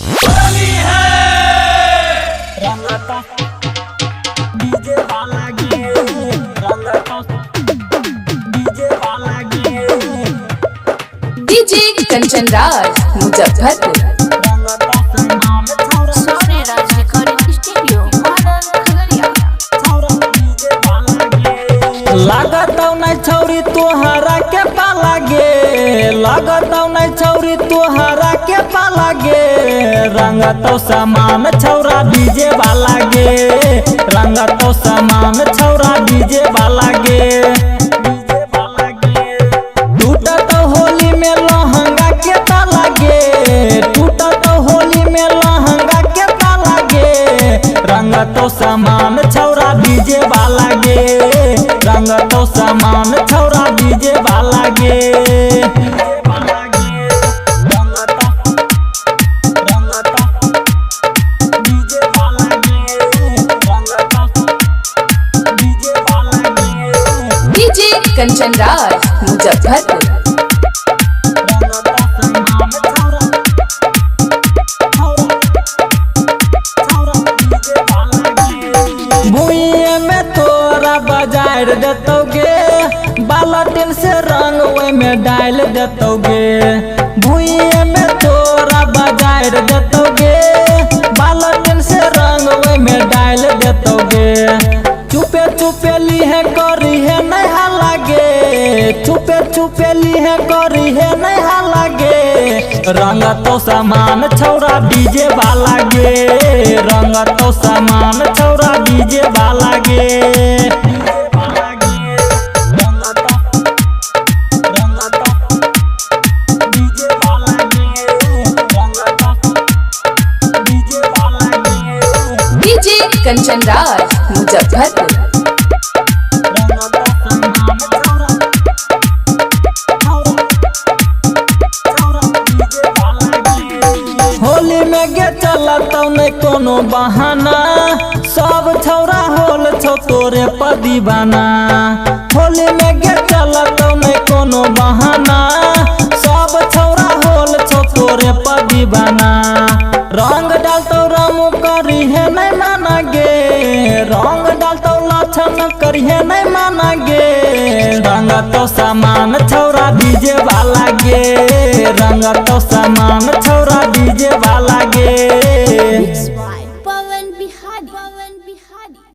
होली है रंगता डीजे वाला गे रंगता डीजे वाला गे डीजे कंचन राज मुजफ्फरपुर। रंगता समान छौरा सोने राज रिकॉर्डिंग स्टूडियो मॉडर्न खगड़िया। छौरा डीजे वाला गे लागतौ नै छौरी तोहरा के पाला गे लागतौ नै छौरी तोहरा के पाला गे रंगतौ समान छौरा डीजे वाला गे रंगतौ समान छौरा डीजे वाला गे डीजे वाला गे टूटत होली में लहंगा के ताला गे टूटत होली में लहंगा के ताला गे रंगतौ समान छौरा डीजे वाला गे रंगतौ समान छौरा डीजे वाला गे डीजे कंचन राज मुजफ्फरपुर। भुइये में तोरा बाजार देतोगे बालटिन से रंग ओय में डाल देतोगे भुइये में तोरा बाजार देतोगे बालटिन से रंग ओय में डाल देतोगे चुपे चुपे लीहे करी है नहीं हालागे चुपे चुपे लीहे करी है नहीं हालागे रंगतौ समान छौरा डीजे वाला गे रंगतौ समान छौरा डीजे वाला गे डीजे कंचन राज मुजफ्फरपुर। होली में गे चलतौ नहीं कोनो बहाना सब छौरा होल छौ तोरे पर दीवाना होली में गे चलतौ नहीं कोनो बहाना सब छौरा होल छौ तोरे पर दीवाना रंग डालतौ रामू करी है नहीं माना गे रंग डालतौ लाछन करी है नहीं माना गे रंगतौ समान छौरा डीजे वाला गे रंगतौ समान छौरा